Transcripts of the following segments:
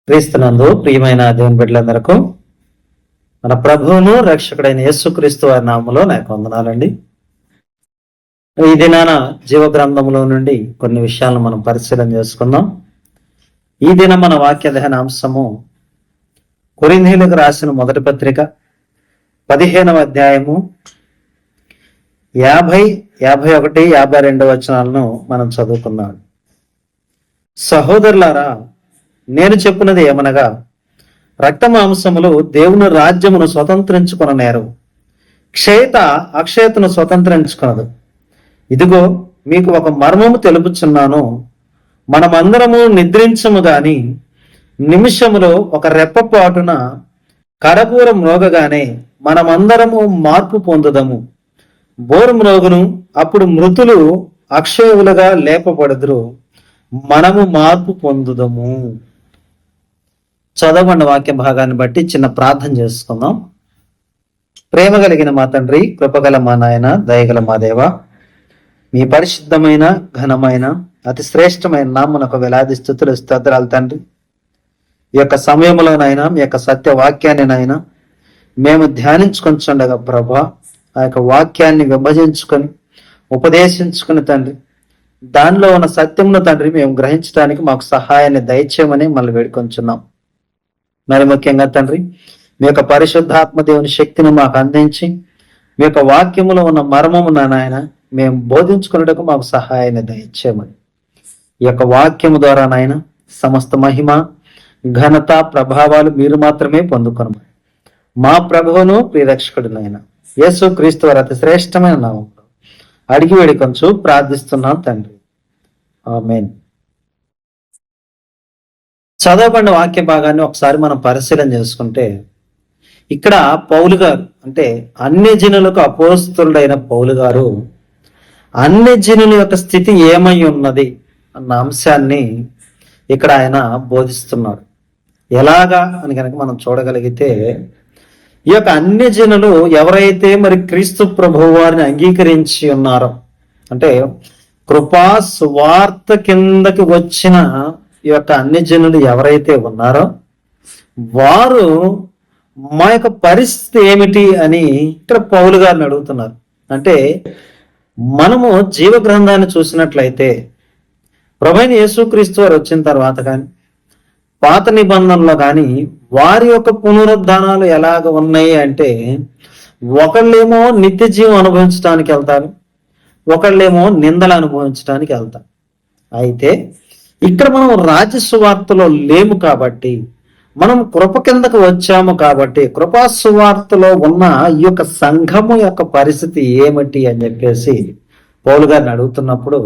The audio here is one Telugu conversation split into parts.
క్రీస్తునందు ప్రియమైన దేవుని బిడ్డలందరకు మన ప్రభువును రక్షకుడైన యేసుక్రీస్తు వారి నామములో నాకు వందనాలండి. ఈ దినాన జీవ గ్రంథంలో నుండి కొన్ని విషయాలను మనం పరిశీలన చేసుకుందాం. ఈ దినం మన వాక్య ధ్యాన అంశము కొరింథీయులకు రాసిన మొదటి పత్రిక 15వ అధ్యాయము 50, 51, 52 వచనాలను మనం చదువుకున్నాం. సహోదరులారా, నేను చెప్పినది ఏమనగా, రక్త మాంసములు దేవుని రాజ్యమును స్వతంత్రించుకొననేరు, క్షయత అక్షయతను స్వతంత్రించుకొనదు. ఇదిగో మీకు ఒక మర్మము తెలుపుచున్నాను. మనమందరము నిద్రించము గాని నిమిషములో ఒక రెప్పపాటున కడబూర మ్రోగగానే మనమందరము మార్పు పొందుదము. బోరు మ్రోగును, అప్పుడు మృతులు అక్షయులుగా లేపబడుదురు, మనము మార్పు పొందుదము. చదవబడిన వాక్య భాగాన్ని బట్టి చిన్న ప్రార్థన చేసుకుందాం. ప్రేమ కలిగిన మా తండ్రి, కృపగల మా నాయన, దయగల మా దేవ, మీ పరిశుద్ధమైన ఘనమైన అతి శ్రేష్టమైన నామమునకు వేలాది స్తుతులు స్తోత్రాలు తండ్రి. ఈ యొక్క సమయంలోనైనా మీ యొక్క సత్య వాక్యాన్నినైనా మేము ధ్యానించుకొనిచుండగా ప్రభా, ఆ యొక్క వాక్యాన్ని విభజించుకొని ఉపదేశించుకుని తండ్రి, దానిలో ఉన్న సత్యమును తండ్రి మేము గ్రహించడానికి మాకు సహాయాన్ని దయచేయమని మళ్ళీ వేడుకొంచున్నాం. మరి ముఖ్యంగా తండ్రి, మీ యొక్క పరిశుద్ధాత్మ దేవుని శక్తిని మాకు అందించి మీ యొక్క వాక్యములో ఉన్న మర్మము నాయన మేము బోధించుకున్నట్టుకు మాకు సహాయాన్ని దయచేయమని, ఈ యొక్క వాక్యము ద్వారా నాయన సమస్త మహిమ ఘనత ప్రభావాలు మీరు మాత్రమే పొందుకొనమని మా ప్రభువును ప్రియరక్షకుడునైన యేసు క్రీస్తు వారి అతి శ్రేష్టమైన నామములో అడిగి వేడుకొంచు ప్రార్థిస్తున్నాం తండ్రి, ఆమేన్. చదవబడిన వాక్య భాగాన్ని ఒకసారి మనం పరిశీలన చేసుకుంటే, ఇక్కడ పౌలు గారు అంటే అన్యజనులకు అపోస్తలుడైన పౌలు గారు అన్యజనుల యొక్క స్థితి ఏమై ఉన్నది అన్న అంశాన్ని ఇక్కడ ఆయన బోధిస్తున్నాడు. ఎలాగా అని కనుక మనం చూడగలిగితే, ఈ యొక్క అన్యజనులు ఎవరైతే మరి క్రీస్తు ప్రభువు వారిని అంగీకరించి ఉన్నారో, అంటే కృపా సువార్త కిందకి వచ్చిన ఈ యొక్క అన్యజనులు ఎవరైతే ఉన్నారో వారు మా యొక్క పరిస్థితి ఏమిటి అని ఇక్కడ పౌలు గారిని అడుగుతున్నారు. అంటే మనము జీవ గ్రంథాన్ని చూసినట్లయితే ప్రభువైన యేసుక్రీస్తు వారు వచ్చిన తర్వాత కానీ పాత నిబంధనలో కానీ వారి యొక్క పునరుద్ధానాలు ఎలాగ ఉన్నాయి అంటే, ఒకళ్ళేమో నిత్య జీవం అనుభవించడానికి వెళ్తారు, ఒకళ్ళేమో నిందలు అనుభవించడానికి వెళ్తారు. అయితే ఇక్కడ మనం రాజ్య సువార్తలో లేము కాబట్టి, మనం కృప కిందకు వచ్చాము కాబట్టి, కృపా సువార్తలో ఉన్న ఈ యొక్క సంఘము యొక్క పరిస్థితి ఏమిటి అని చెప్పేసి పౌలు గారిని అడుగుతున్నప్పుడు,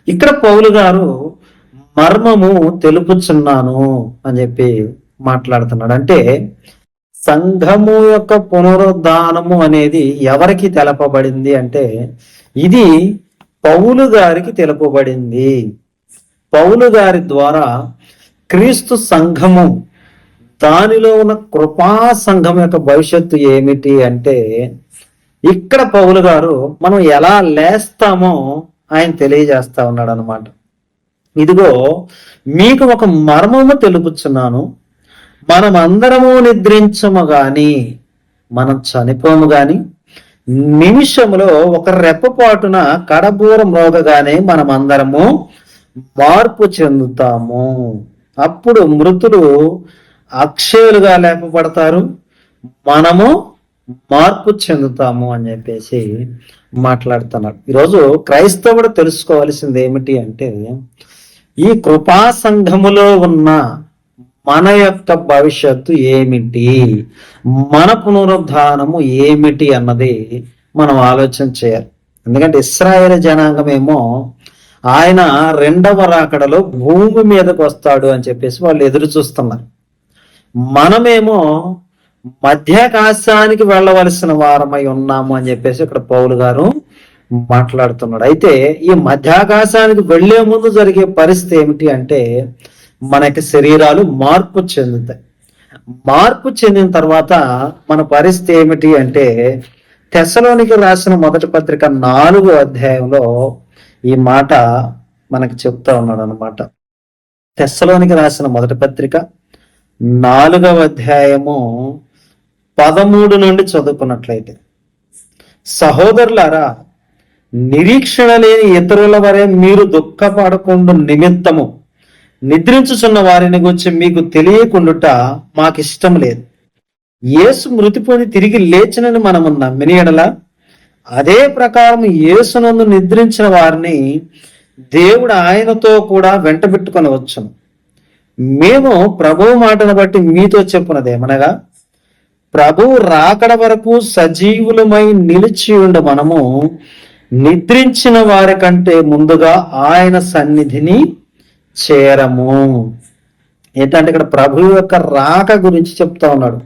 ఇక్కడ పౌలు గారు మర్మము తెలుపుచున్నాను అని చెప్పి మాట్లాడుతున్నాడు. అంటే సంఘము యొక్క పునరుద్ధానము అనేది ఎవరికి తెలపబడింది అంటే, ఇది పౌలు గారికి తెలుపబడింది. పౌలు గారి ద్వారా క్రీస్తు సంఘము, దానిలో ఉన్న కృపా సంఘం యొక్క భవిష్యత్తు ఏమిటి అంటే, ఇక్కడ పౌలు గారు మనం ఎలా లేస్తామో ఆయన తెలియజేస్తా ఉన్నాడు అనమాట. ఇదిగో మీకు ఒక మర్మము తెలుపుచున్నాను, మనం అందరము నిద్రించము గాని మనం చనిపోము గాని నిమిషములో ఒక రెప్పపాటున కడబూర మ్రోగగానే మనం అందరము మార్పు చెందుతాము. అప్పుడు మృతులు అక్షయులుగా లేపబడతారు, మనము మార్పు చెందుతాము అని చెప్పేసి మాట్లాడుతున్నాడు. ఈరోజు క్రైస్తవుడు తెలుసుకోవాల్సింది ఏమిటి అంటే, ఈ కృపా సంఘములో ఉన్న మన యొక్క భవిష్యత్తు ఏమిటి, మన పునరుద్ధానము ఏమిటి అన్నది మనం ఆలోచన చేయాలి. ఎందుకంటే ఇశ్రాయేలు జనాంగమేమో ఆయన రెండవ రాకడలో భూమి మీదకు వస్తాడు అని చెప్పేసి వాళ్ళు ఎదురు చూస్తున్నారు. మనమేమో మధ్యాకాశానికి వెళ్ళవలసిన వారమై ఉన్నాము అని చెప్పేసి ఇక్కడ పౌలు గారు మాట్లాడుతున్నాడు. అయితే ఈ మధ్యాకాశానికి వెళ్లే ముందు జరిగే పరిస్థితి ఏమిటి అంటే, మనకి శరీరాలు మార్పు చెందుతాయి. మార్పు చెందిన తర్వాత మన పరిస్థితి ఏమిటి అంటే, తెస్సలోనికి రాసిన మొదటి పత్రిక 4వ అధ్యాయంలో ఈ మాట మనకి చెప్తా ఉన్నాడు అనమాట. తెస్సలోనికి రాసిన మొదటి పత్రిక 4వ అధ్యాయము 13 నుండి చదువుకున్నట్లయితే, సహోదరులారా, నిరీక్షణ లేని ఇతరుల వరే మీరు దుఃఖపడకుండా నిమిత్తము నిద్రించుచున్న వారిని గురించి మీకు తెలియకుండుట మాకు ఇష్టం లేదు. యేసు మృతి పొంది తిరిగి లేచినని మనము నమ్మిన ఎడల అదే ప్రకారం యేసునందు నిద్రించిన వారిని దేవుడు ఆయనతో కూడా వెంట పెట్టుకొని వచ్చును. మేము ప్రభువు మాటను బట్టి మీతో చెప్పున్నదేమనగా, ప్రభువు రాకడ వరకు సజీవులమై నిలిచి ఉండి మనము నిద్రించిన వారి కంటే ముందుగా ఆయన సన్నిధిని చేరము. ఏంటంటే ఇక్కడ ప్రభువు యొక్క రాక గురించి చెప్తా ఉన్నాడు.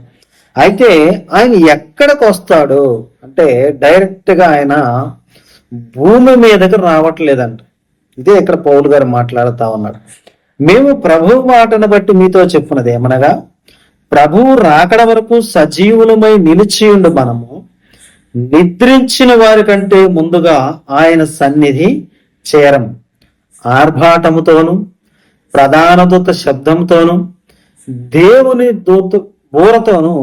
అయితే ఆయన ఎక్కడికి వస్తాడు అంటే డైరెక్ట్ గా ఆయన భూమి మీదకి రావట్లేదంట. ఇదే ఇక్కడ పౌలు గారు మాట్లాడుతా ఉన్నాడు. మేము ప్రభువు మాటను బట్టి మీతో చెప్పున్నది ఏమనగా, ప్రభువు రాకడ వరకు సజీవులమై నిలిచి ఉండి మనము నిద్రించిన వారి కంటే ముందుగా ఆయన సన్నిధి చేరము. ఆర్భాటముతోను ప్రధాన దూత శబ్దంతోను దేవుని దూత బూరతోను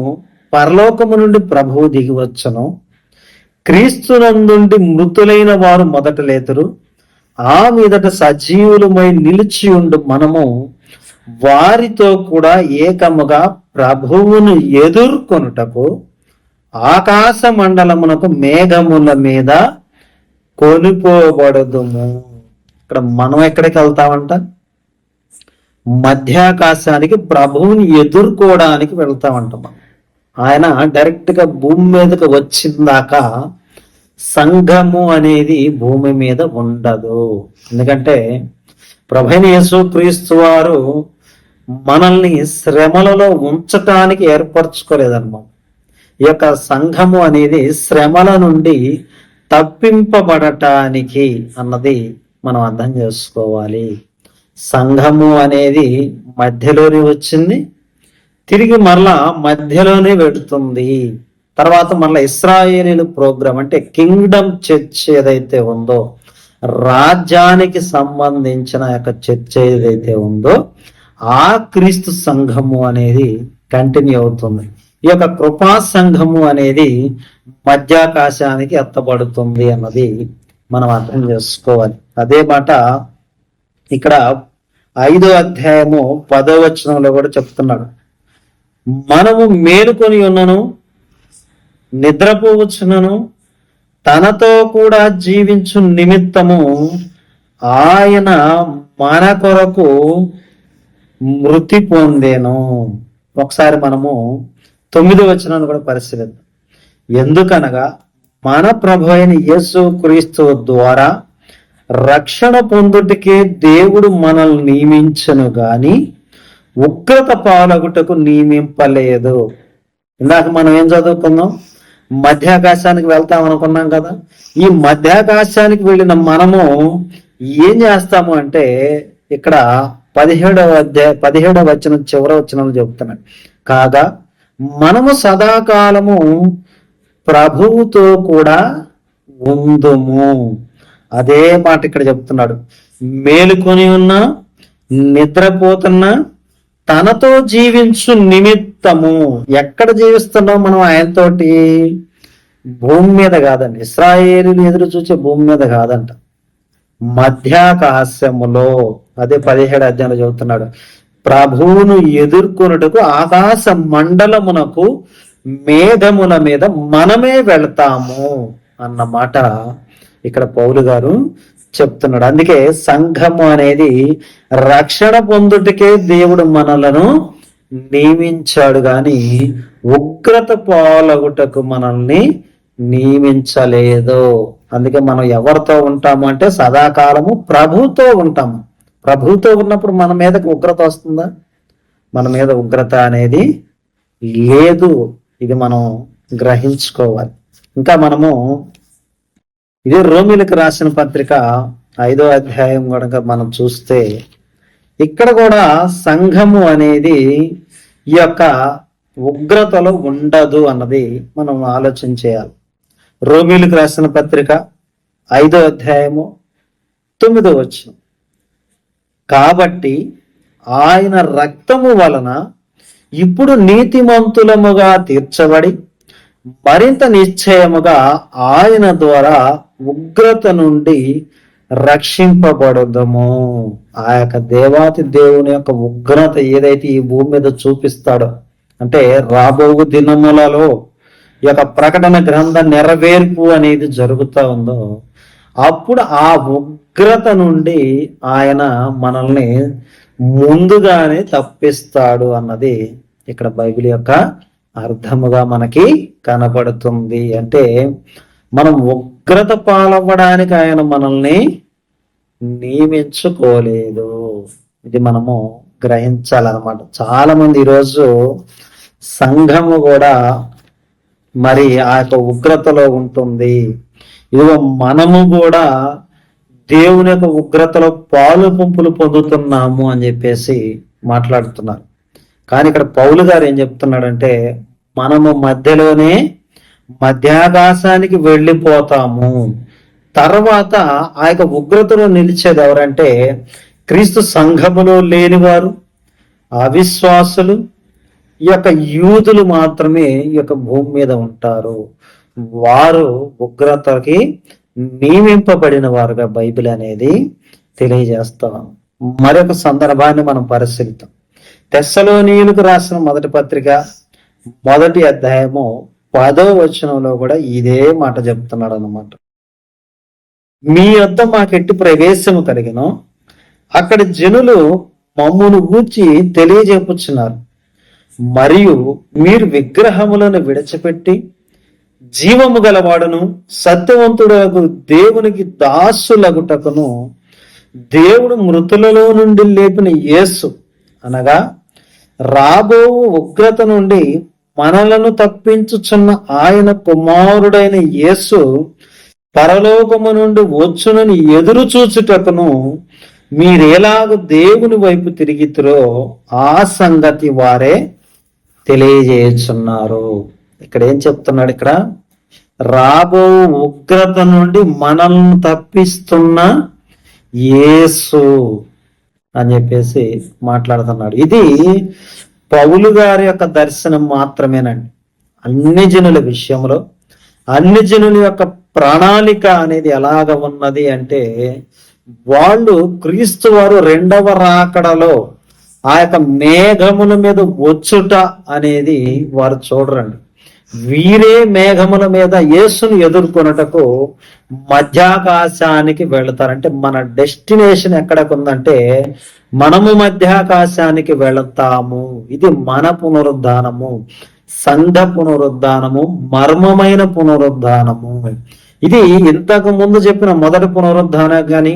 పరలోకము నుండి ప్రభువు దిగి వచ్చును. క్రీస్తునందుండి మృతులైన వారు మొదట లేతురు. ఆ మీదట సజీవులమై నిలిచి ఉండు మనము వారితో కూడా ఏకముగా ప్రభువును ఎదుర్కొనుటకు ఆకాశ మండలమునకు మేఘముల మీద కొనిపోబడదుము. ఇక్కడ మనం ఎక్కడికి వెళ్తామంట? మధ్యాకాశానికి ప్రభువుని ఎదుర్కోవడానికి వెళ్తామంట. మనం ఆయన డైరెక్ట్ గా భూమి మీదకి వచ్చిందాక సంఘము అనేది భూమి మీద ఉండదు. ఎందుకంటే ప్రభువైన యేసుక్రీస్తు వారు మనల్ని శ్రమలలో ఉంచటానికి ఏర్పరచుకోలేదన్నమాట. ఈ యొక్క సంఘము అనేది శ్రమల నుండి తప్పింపబడటానికి అన్నది మనం అర్థం చేసుకోవాలి. సంఘము అనేది మధ్యలోనే వచ్చింది, తిరిగి మరలా మధ్యలోనే పెడుతుంది. తర్వాత మళ్ళీ ఇశ్రాయేలీల ప్రోగ్రాం అంటే కింగ్డమ్ చర్చ్ ఏదైతే ఉందో, రాజ్యానికి సంబంధించిన యొక్క చర్చ ఏదైతే ఉందో ఆ క్రీస్తు సంఘము అనేది కంటిన్యూ అవుతుంది. ఈ యొక్క కృపా సంఘము అనేది మధ్యాకాశానికి ఎత్తబడుతుంది అన్నది మనం అర్థం చేసుకోవాలి. అదే మాట ఇక్కడ 5వ అధ్యాయము 10వ వచనంలో కూడా చెప్తున్నాడు. మనము మేలుకొని ఉన్నను నిద్రపోవచ్చునను తనతో కూడా జీవించు నిమిత్తము ఆయన మన కొరకు మృతి పొందేను. ఒకసారి మనము 9వ వచనాన్ని కూడా పరిశీలిద్దాం. ఎందుకనగా మన ప్రభు అయిన యేసు క్రీస్తు ద్వారా రక్షణ పొందుటకే దేవుడు మనల్ని నియమించను గాని ఉగ్రత పాలగుటకు నియమింపలేదు. ఇందాక మనం ఏం చదువుకున్నాం? మధ్యాకాశానికి వెళ్తాం అనుకున్నాం కదా. ఈ మధ్యాకాశానికి వెళ్ళిన మనము ఏం చేస్తాము అంటే ఇక్కడ 17వ వచనం చివరి వచనంలో చెబుతున్నాడు. కాగా మనము సదాకాలము ప్రభువుతో కూడా ఉందుము. అదే మాట ఇక్కడ చెప్తున్నాడు. మేలుకొని ఉన్నా నిద్రపోతున్నా తనతో జీవించు నిమిత్తము. ఎక్కడ జీవిస్తున్నాం మనం ఆయనతోటి? భూమి మీద కాదండి, ఇశ్రాయేలుని ఎదురు చూసే భూమి మీద కాదంట, మధ్యాకాశములో. అదే 17వ అధ్యాయంలో చెబుతున్నాడు. ప్రభువును ఎదుర్కొనుటకు ఆకాశ మండలమునకు మేఘముల మీద మనమే వెళ్తాము అన్నమాట ఇక్కడ పౌలు గారు చెప్తున్నాడు. అందుకే సంఘము అనేది రక్షణ పొందుటకే దేవుడు మనలను నియమించాడు గాని ఉగ్రత పాలగుటకు మనల్ని నియమించలేదు. అందుకే మనం ఎవరితో ఉంటాము అంటే సదాకాలము ప్రభుతో ఉంటాము. ప్రభుతో ఉన్నప్పుడు మన మీదకి ఉగ్రత వస్తుందా? మన మీద ఉగ్రత అనేది లేదు. ఇది మనం గ్రహించుకోవాలి. ఇంకా మనము ఇదే రోమీలకు రాసిన పత్రిక 5వ అధ్యాయం కనుక మనం చూస్తే ఇక్కడ కూడా సంఘము అనేది ఈ యొక్క ఉగ్రతలో ఉండదు అన్నది మనం ఆలోచన చేయాలి. రోమీలకు రాసిన పత్రిక 5వ అధ్యాయము 9వ వచనం. కాబట్టి ఆయన రక్తము వలన ఇప్పుడు నీతిమంతులముగా తీర్చబడి మరింత నిశ్చయముగా ఆయన ద్వారా ఉగ్రత నుండి రక్షింపబడదము. ఆ యొక్క దేవాతి దేవుని యొక్క ఉగ్రత ఏదైతే ఈ భూమి మీద చూపిస్తాడో, అంటే రాబో దినములలో ఈ యొక్క ప్రకటన గ్రంథ నెరవేర్పు అనేది జరుగుతూ ఉందో, అప్పుడు ఆ ఉగ్రత నుండి ఆయన మనల్ని ముందుగానే తప్పిస్తాడు అన్నది ఇక్కడ బైబిల్ యొక్క అర్థముగా మనకి కనబడుతుంది. అంటే మనం ఉగ్రత పాలవ్వడానికి ఆయన మనల్ని నియమించుకోలేదు. ఇది మనము గ్రహించాలన్నమాట. చాలా మంది ఈరోజు సంఘము కూడా మరి ఆ యొక్క ఉగ్రతలో ఉంటుంది. ఇదిగో మనము కూడా దేవుని యొక్క ఉగ్రతలో పాలు పంపులు పొందుతున్నాము అని చెప్పేసి మాట్లాడుతున్నారు. కానీ ఇక్కడ పౌలు గారు ఏం చెప్తున్నాడంటే, మనము మధ్యలోనే మధ్యాకాశానికి వెళ్ళిపోతాము. తర్వాత ఆ యొక్క ఉగ్రతలో నిలిచేది ఎవరంటే, క్రీస్తు సంఘములో లేనివారు, అవిశ్వాసులు, ఈ యొక్క యూదులు మాత్రమే ఈ యొక్క భూమి మీద ఉంటారు. వారు ఉగ్రతకి నియమింపబడిన వారుగా బైబిల్ అనేది తెలియజేస్తాం. మరొక సందర్భాన్ని మనం పరిశీలిద్దాం. తెస్సలోనీయులకు రాసిన మొదటి పత్రిక 1వ అధ్యాయము 10వ వచనంలో కూడా ఇదే మాట చెప్తున్నాడు అన్నమాట. మీ యొద్ద మాకెట్టి ప్రవేశము కలిగినో అక్కడ జనులు మమ్మును గూర్చి తెలియజెప్పుచున్నారు. మరియు మీరు విగ్రహములను విడిచిపెట్టి జీవము గలవాడును సత్యవంతుడకు దేవునికి దాసులగుటకును దేవుడు మృతులలో నుండి లేపిన యేసు అనగా రాబో ఉగ్రత నుండి మనలను తప్పించుచున్న ఆయన కుమారుడైన యేసు పరలోకము నుండి వచ్చునని ఎదురు చూచుటకును మీరెలాగ దేవుని వైపు తిరిగితురో ఆ సంగతి వారే తెలియజేస్తున్నారు. ఇక్కడ ఏం చెప్తున్నాడు? ఇక్కడ రాబో ఉగ్రత నుండి మనల్ని తప్పిస్తున్న యేసు అని చెప్పేసి మాట్లాడుతున్నాడు. ఇది పౌలు గారి యొక్క దర్శనం మాత్రమేనండి. అన్ని జనుల విషయంలో అన్ని జనుల యొక్క ప్రణాళిక అనేది ఎలాగ ఉన్నది అంటే, వాళ్ళు క్రీస్తు వారు రెండవ రాకడలో ఆ యొక్క మేఘముల మీద వచ్చుట అనేది వారు చూడరండి. వీరే మేఘముల మీద యేసును ఎదుర్కొనుటకు మధ్యాకాశానికి వెళతారంటే, మన డెస్టినేషన్ ఎక్కడికి ఉందంటే మనము మధ్యాకాశానికి వెళతాము. ఇది మన పునరుద్ధానము, సంఘ పునరుద్ధానము, మర్మమైన పునరుద్ధానము. ఇది ఇంతకు ముందు చెప్పిన మొదటి పునరుద్ధానానికి కానీ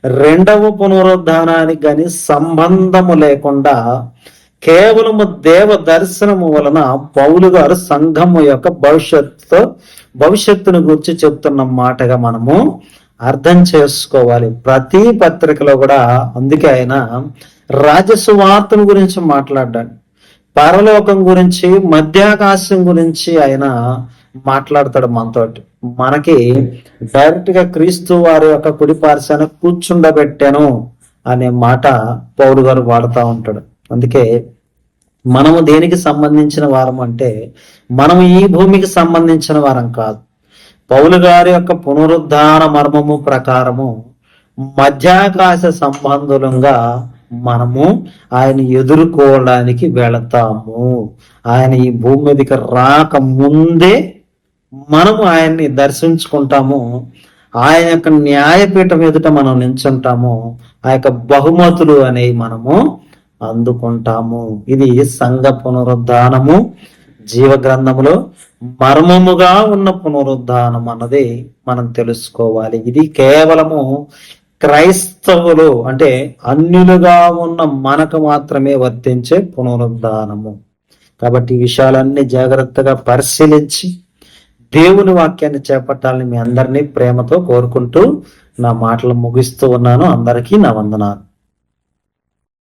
రెండవ పునరుద్ధానానికి కానీ సంబంధము లేకుండా కేవలము దేవ దర్శనము వలన పౌలు గారు సంఘము యొక్క భవిష్యత్తును గురించి చెప్తున్న మాటగా మనము అర్థం చేసుకోవాలి. ప్రతి పత్రికలో కూడా అందుకే ఆయన రాజసువార్తను గురించి మాట్లాడ్డాడు, పరలోకం గురించి, మధ్యాకాశం గురించి ఆయన మాట్లాడతాడు మనతోటి. మనకి డైరెక్ట్ గా క్రీస్తు వారి యొక్క కుడి పార్శ్వాన కూర్చుండబెట్టాను అనే మాట పౌలు గారు వాడుతూ ఉంటాడు. అందుకే మనము దేనికి సంబంధించిన వారం అంటే, మనము ఈ భూమికి సంబంధించిన వారం కాదు. పౌలు గారి యొక్క పునరుద్ధాన మర్మము ప్రకారము మధ్యాకాశ సంబంధులంగా మనము ఆయన ఎదుర్కోవడానికి వెళతాము. ఆయన ఈ భూమి మీదకి రాక ముందే మనము ఆయన్ని దర్శించుకుంటాము. ఆయన యొక్క న్యాయపీఠం ఎదుట మనం నించుంటాము. ఆ యొక్క బహుమతులు అనేవి మనము అందుకుంటాము. ఇది సంఘ పునరుద్ధానము జీవ గ్రంథములో మర్మముగా ఉన్న పునరుద్ధానం అన్నది మనం తెలుసుకోవాలి. ఇది కేవలము క్రైస్తవులు అంటే అన్యులుగా ఉన్న మనకు మాత్రమే వర్తించే పునరుద్ధానము. కాబట్టి ఈ విషయాలన్నీ జాగ్రత్తగా పరిశీలించి దేవుని వాక్యాన్ని చేపట్టాలని మీ అందరినీ ప్రేమతో కోరుకుంటూ నా మాటలు ముగిస్తూ ఉన్నాను. అందరికీ నా వందనాలు.